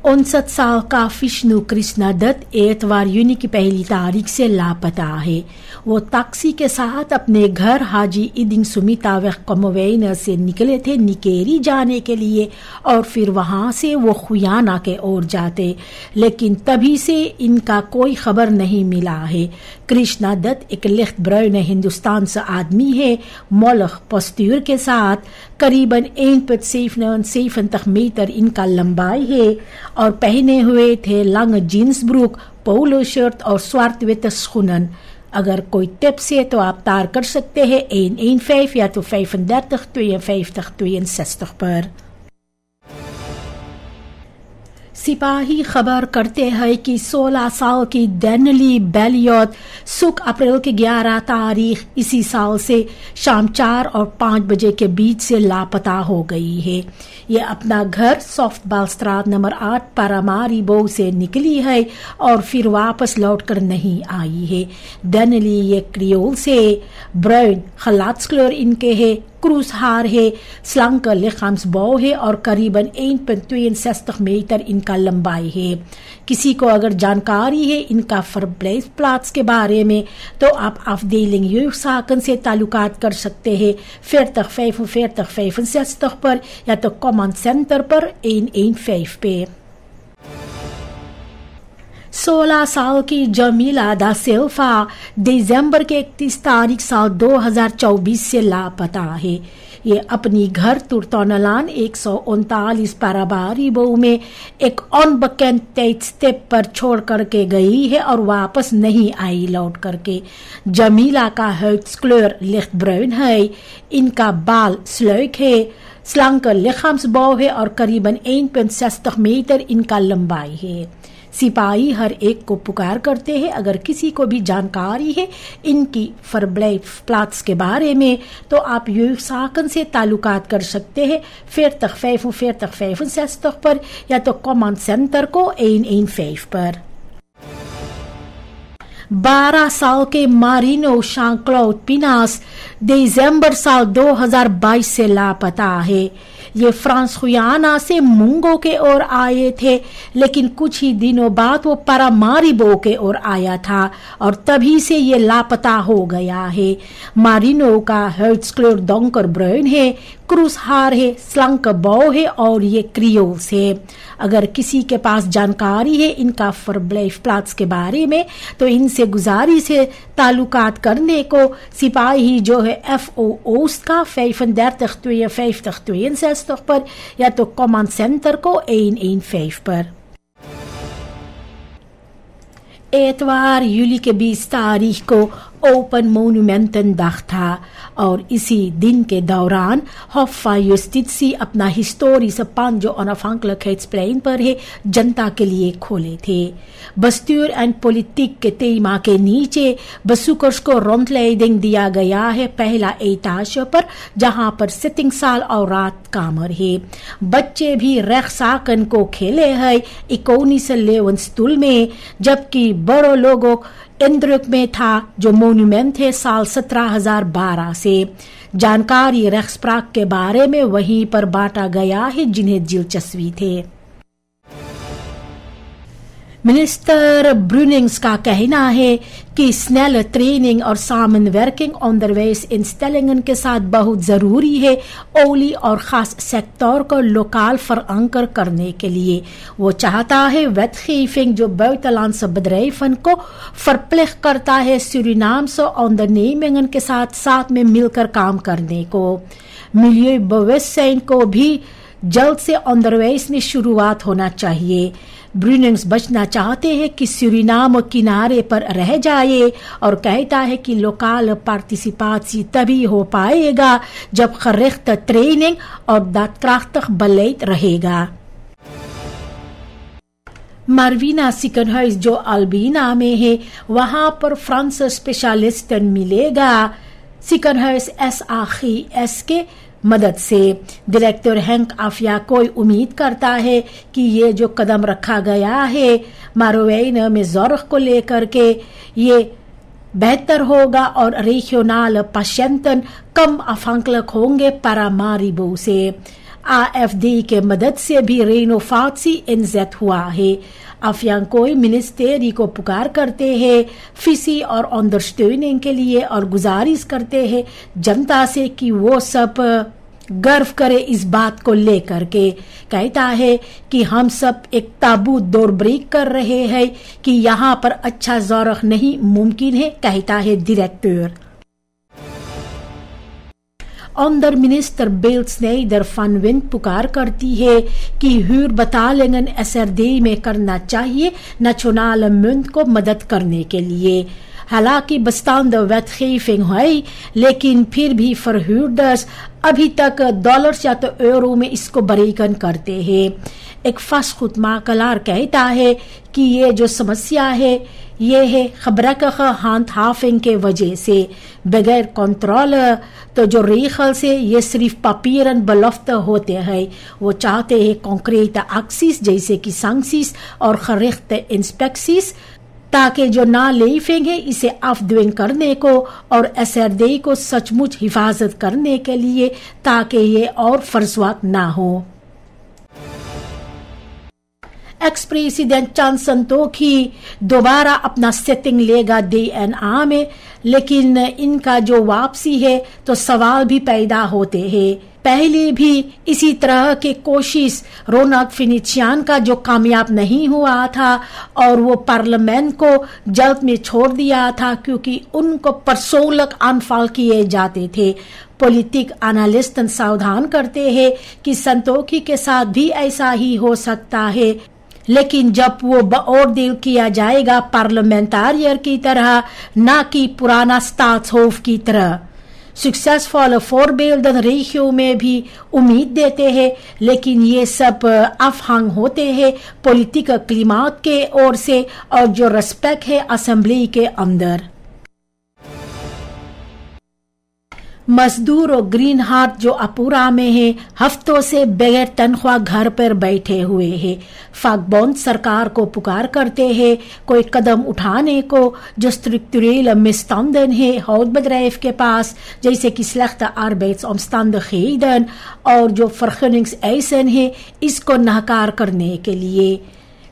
59 साल का विष्णु कृष्णा दत्त एतवार यूनी की पहली तारीख से लापता है। वो टैक्सी के साथ अपने घर हाजी इदिंग सुमिता व कमोवेन से निकले थे निकेरी जाने के लिए और फिर वहां से वो खुयाना के ओर जाते, लेकिन तभी से इनका कोई खबर नहीं मिला है। कृष्णा दत्त एक लिख्त ब्राउन हिंदुस्तान से आदमी है, मौलख पस्तूर के साथ करीबन 1,97 मीटर इनका लंबाई है और पहने हुए थे लंग जीन्स ब्रूक, पोलो शर्ट और स्वार्थ वित schoenen। अगर कोई टिप्स है तो आप तार कर सकते हैं 115 या तो 35 52 62 पर। सिपाही खबर करते हैं कि 16 साल की डैनिली बेलियट सुख अप्रैल की 11 तारीख इसी साल से शाम 4 और 5 बजे के बीच से लापता हो गई है। ये अपना घर सॉफ्टबॉल स्ट्रात नंबर 8 पारामारिबो से निकली है और फिर वापस लौटकर नहीं आई है। डैनिली ये क्रियोल से ब्राउन खलात्सक्लर इनके है, क्रूज हार है, स्लंक लिखाम्सबो है और करीबन 1,62 मीटर इनका लंबाई है। किसी को अगर जानकारी है इनका फरब्लेस प्लाट्स के बारे में तो आप अफदेलिंग यूसाकन से ताल्लुकात कर सकते हैं 40 65 पर या तो कॉमन सेंटर पर 115 पे। 16 साल की जमीला दा सिल्वा दिसंबर के 31 तारीख साल 2024 से लापता है। ये अपनी घर तुर्तोनलान 139 पाराबारिबो में एक अनबेकंड स्टेप पर छोड़ करके गई है और वापस नहीं आई लौट करके। जमीला का हुइdskleur लिcht ब्राउन है, इनका बाल स्लैक है, स्लंक लिखाम्सबो है और करीबन 1,60 मीटर इनका लंबाई है। सिपाही हर एक को पुकार करते हैं। अगर किसी को भी जानकारी है इनकी फरब्लेस प्लाट्स के बारे में तो आप यूसाकन से ताल्लुकात कर सकते हैं 40 65 पर या तो कॉमन सेंटर को 115 पर। 12 साल के मारिनो शांक्लौड पिनास दिसंबर साल 2022 से लापता है। ये फ्रांस खुयाना से मुंगो के ओर आए थे, लेकिन कुछ ही दिनों बाद वो पारामारिबो के ओर आया था और तभी से ये लापता हो गया है। मारिनो का हुइdskleur डोंकर ब्राउन है, क्रूज हार है, स्लंक बो है और ये क्रियोल्स है। अगर किसी के पास जानकारी है इनका फरब्लेस प्लाट्स के बारे में तो इनसे गुजारिश है ताल्लुकात करने को। सिपाही जो है FOO's का 35 62 पर या तो कॉमन सेंटर को 115 पर। एतवार यूली के 20 तारीख को ओपन मोनुमेंटन dag था और इसी दिन के दौरान Hof van Justitie अपना हिस्टोरिsch pand जो onafhankelijkheidsplein पर है जनता के लिए खोले थे। बस्तूर एंड पॉलिटिक के तेमा के नीचे bezoekers को rondleiding दिया गया है पहला एताज पर, जहां पर सिटिंग साल और रात कामर है। बच्चे भी रेखसाकन को खेले है 19 लेवनस्तुल में, जबकि बड़ों लोगों इंद्रक में था जो मोन्यूमेंट है साल 17,012 से। जानकारी रेख्सप्राक के बारे में वहीं पर बांटा गया है जिन्हें दिलचस्पी थे। मिनिस्टर ब्रूनिंग्स का कहना है कि स्नेल ट्रेनिंग और सामनwerking onderwijsinstellingen के साथ बहुत जरूरी है ओली और खास सेक्टर को लोकाल verankerd करने के लिए। वो चाहता है wetgeving जो buitenlandse bedrijven को verplicht करता है सूरीनामse ondernemingen के साथ में मिलकर काम करने को। मिलिeu bewustzijn को भी जल्द से onderwijs में शुरुआत होना चाहिए। ब्रूनिंग्स बचना चाहते हैं कि सूरीनाम किनारे पर रह जाए और कहता है कि लोकल पार्टिसिपाtie तभी हो पाएगा जब gerichte ट्रेनिंग और daadkrachtig beleid रहेगा। मार्विना ziekenhuis जो अल्बीना में है वहां पर फ्रांस स्पेशलिस्टन मिलेगा। ziekenhuis SAGS के मदद से डायरेक्टर हैंक आफिया कोई उम्मीद करता है कि ये जो कदम रखा गया है मारोवेन में ज़रूरत को लेकर के ये बेहतर होगा और regionale patiënten कम afhankelijk होंगे पारामारिबो से। AFD के मदद से भी रेनोफात्सी इनजेट हुआ है। अफयांकोई मिनिस्टेरी को पुकार करते हैं फिसी और अंडरस्टैंडिंग के लिए और गुजारिश करते हैं जनता से कि वो सब गर्व करे इस बात को लेकर के। कहता है कि हम सब एक ताबूत दौर ब्रेक कर रहे हैं कि यहाँ पर अच्छा ज़ौरख नहीं मुमकिन है, कहता है डायरेक्टर। अंडर मिनिस्टर बेल स्नेइडर फन विंड पुकार करती है कि हुर betalingen SRD में करना चाहिए nationale munt को मदद करने के लिए। हालांकि बestaande wetgeving है, लेकिन फिर भी verhuurders अभी तक डॉलर्स या तो यूरो में इसको बरीकन करते हैं। एक vastgoedmakelaar कहता है कि ये जो समस्या है ये है gebrekkige handhaving के वजह से। बगैर कंट्रोल तो जो रेखल से ये सिर्फ पापियरन belofte होते हैं। वो चाहते हैं कॉन्क्रीट एक्सिस जैसे कि सैंक्शंस और gerichte इंस्पेक्शंस, ताकि जो ना लेफिंग है इसे अफद्विंग करने को और SRD को सचमुच हिफाजत करने के लिए, ताकि ये और फर्जवात ना हो। एक्स प्रेसिडेंट चान संतोखी दोबारा अपना सेटिंग लेगा DNA में, लेकिन इनका जो वापसी है तो सवाल भी पैदा होते हैं। पहले भी इसी तरह के कोशिश रोनाल्ड फिनिचियान का जो कामयाब नहीं हुआ था और वो पार्लियामेंट को जल्द में छोड़ दिया था क्योंकि उनको परसोलक अनफॉल किए जाते थे। पॉलिटिक एनालिस्ट सावधान करते हैं कि संतोखी के साथ भी ऐसा ही हो सकता है, लेकिन जब वो beoordeeld किया जाएगा पार्लियामेंटारियर की तरह, ना कि पुराना स्टाट्सहोफ की तरह। सक्सेसफुल voorbeelden रेशियो में भी उम्मीद देते हैं, लेकिन ये सब अफहंग होते हैं पॉलिटिकल क्लिमात के ओर से और जो रेस्पेक्ट है असेंबली के अंदर। मजदूर और ग्रीन हार्ट जो अपूरा में है, हफ्तों से बगैर तनख्वाह घर पर बैठे हुए हैं। फाकबॉन्ड सरकार को पुकार करते हैं कोई कदम उठाने को जो स्ट्रक्चरल misstanden है houtbedrijf के पास, जैसे कि slechte arbeidsomstandigheden और जो vergunningseisen है इसको नाकार करने के लिए।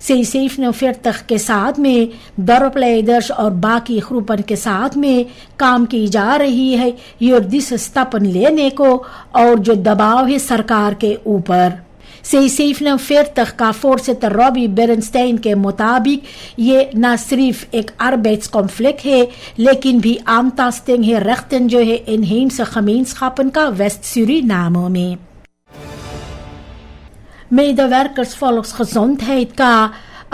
47 के साथ में dorpleiders और बाकी ग्रुपन के साथ में काम की जा रही है युद्ध स्थापन लेने को और जो दबाव है सरकार के ऊपर। 47 का फोर्सेटर रॉबी बेरनस्टाइन के मुताबिक ये न सिर्फ एक arbeidsconflict है, लेकिन भी aantasting है rechten जो है inheemse gemeenschappen का वेस्ट सूरीनाम में। medewerkers volksgezondheid का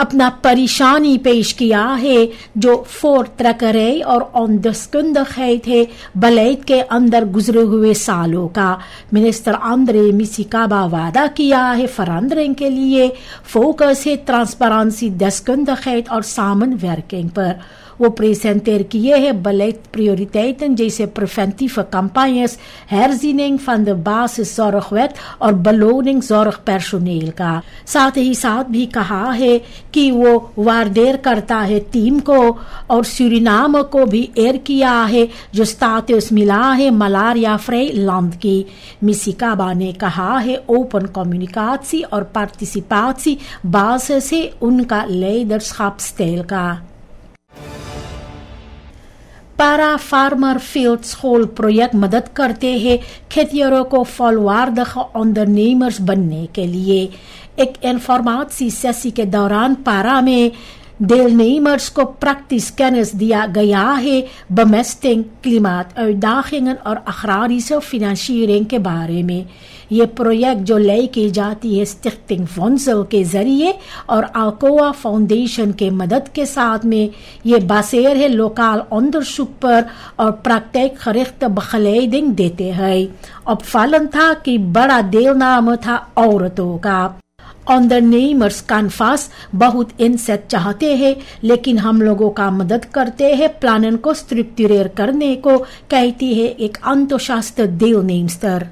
अपना परेशानी पेश किया है जो voortrekkerij और ondeskundigheid है beleid के अंदर गुजरे हुए सालों का। मिनिस्टर आंद्रे मिसिकाबा वादा किया है verandering के लिए, फोकस है ट्रांसपेरेंसी, deskundigheid और samenwerking पर। वो presenteer किए हैं beleidsprioriteiten जैसे preventieve campagnes, herziening van de basiszorgwet और beloning zorgpersoneel का। साथ ही साथ भी कहा है कि वो वार्डेर करता है टीम को और सूरीनाम को भी एयर किया है जो स्टेटस मिला है मलारिया फ्री लैंड की। मिसिकाबा ने कहा है ओपन कम्युनिकेशन और पार्टिसिपेशन बासिस है उनका लीडरशिप स्टाइल का। पारा फार्मर फील्ड स्कूल प्रोजेक्ट मदद करते हैं खेतिहरों को volwaardige ondernemers बनने के लिए। एक इन्फॉर्मेटिव सेशन के दौरान पारा में deelnemers को praktisch kennis दिया गया है bemesting, klimaatuitdagingen और agrarische financiering के बारे में। ये प्रोजेक्ट जो लेके जाती है स्टिchting वंसल के जरिए और अल्कोआ फाउंडेशन के मदद के साथ में, ये बासेर है लोकल onderzoek पर और praktijkgerichte begeleiding देते हैं। opvallend था कि बड़ा deelname था औरतों का। ondernemers कानफास बहुत इनसेट चाहते हैं, लेकिन हम लोगों का मदद करते हैं प्लान को स्ट्रक्चरेर करने को, कहती है एक enthousiaste deelnemster।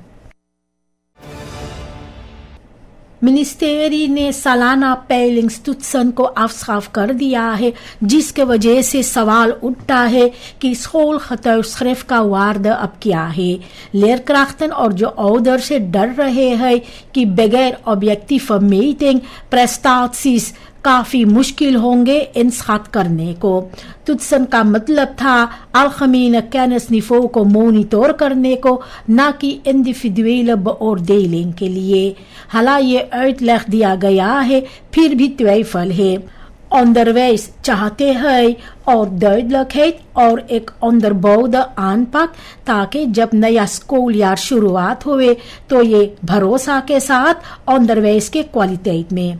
मिनिस्टेरी ने सालाना पेलिंग्स तुत्सन को afschaaf कर दिया है, जिसके वजह से सवाल उठता है कि schoolgetuigschrift का वार्ड अब क्या है। leerkrachten और जो ouder से डर रहे हैं कि बगैर objectieve meting prestaties काफी मुश्किल होंगे इंसात करने को। तुत्सन का मतलब था algemene kennisniveau को मॉनिटर करने को, न कि इंडिविजुअल beoordeling के लिए। हालांकि ये uitleg दिया गया है, फिर भी twijfel है। onderwijs चाहते हैं और duidelijkheid और एक onderbouwde aanpak, ताकि जब नया स्कूलयार शुरुआत हुए तो ये भरोसा के साथ onderwijs के क्वालिटेट में।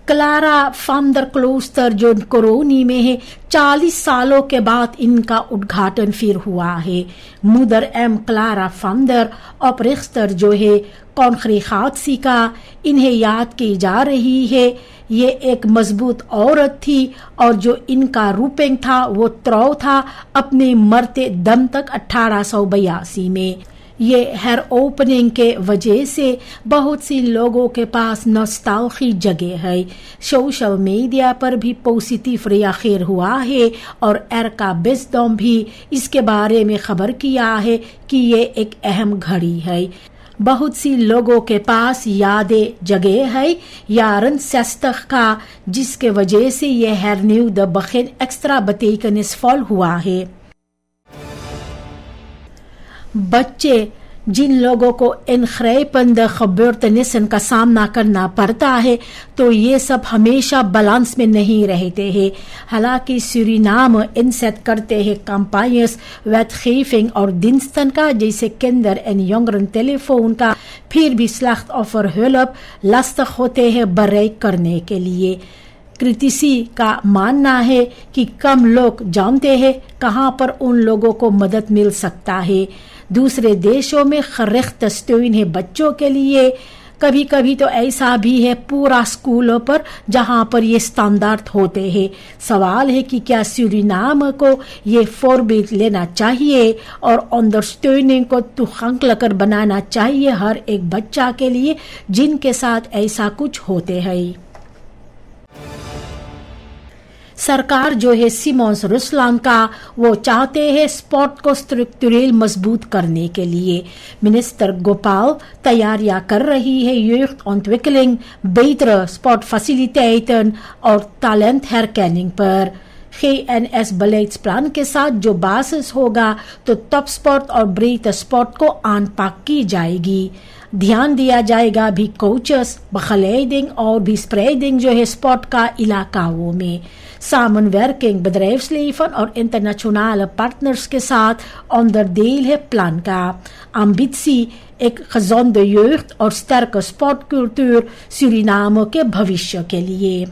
क्लारा van der Klooster जो कोरोनी में है, 40 सालों के बाद इनका उद्घाटन फिर हुआ है। मुदर एम क्लारा van der oprichter जो है कॉन्क्रीखात्सी का, इन्हें याद की जा रही है। ये एक मजबूत औरत थी और जो इनका रूपिंग था वो त्रौ था अपने मरते दम तक 1882 में। ये हेयर ओपनिंग के वजह से बहुत सी लोगों के पास नॉस्टैल्जी जगह है। सोशल मीडिया पर भी पॉजिटिव रिएक्शन हुआ है और एरका बिस्डम भी इसके बारे में खबर किया है कि ये एक अहम घड़ी है। बहुत सी लोगों के पास यादें जगह है यारन 60 का, जिसके वजह से ये hernieuwde the begin extra betekenisvol हुआ है। बच्चे जिन लोगों को ingrijpende gebeurtenissen का सामना करना पड़ता है, तो ये सब हमेशा बैलेंस में नहीं रहते हैं। हालांकि सूरीनाम इनसेट करते हैं campagnes, wetgeving और diensten का, जैसे किंडर एंड यंगरन टेलीफोन का, फिर भी slachtofferhulp lastig होते हैं bereik करने के लिए। क्रिटिसी का मानना है कि कम लोग जानते हैं कहां पर उन लोगों को मदद मिल सकता है। दूसरे देशों में गerichte steun है बच्चों के लिए। कभी कभी तो ऐसा भी है पूरा स्कूलों पर जहां पर ये स्टैंडर्ड होते हैं। सवाल है कि क्या सूरीनाम को ये फोरबिल्ड लेना चाहिए और अंडरस्टैंडिंग को toegankelijker बनाना चाहिए हर एक बच्चा के लिए जिनके साथ ऐसा कुछ होते हैं। सरकार जो है सिमोन्स रुसलान का, वो चाहते हैं स्पोर्ट को स्ट्रक्चरल मजबूत करने के लिए। मिनिस्टर गोपाल तैयारियां कर रही है jeugdontwikkeling, betere sportfaciliteiten और talent herkenning पर। GNS beleidsplan के साथ जो बासिस होगा तो टॉप स्पोर्ट और ब्रेथ स्पोर्ट को aanpak की जाएगी। ध्यान दिया जाएगा भी कोचेस, begeleiding और भी स्प्रेडिंग जो है स्पोर्ट का इलाकाओं में। Samenwerking bedrijfsleven और internationale partners के साथ onderdeel है प्लान का। ambitie एक gezonde jeugd और sterke sportcultuur Suriname के भविष्य के लिए।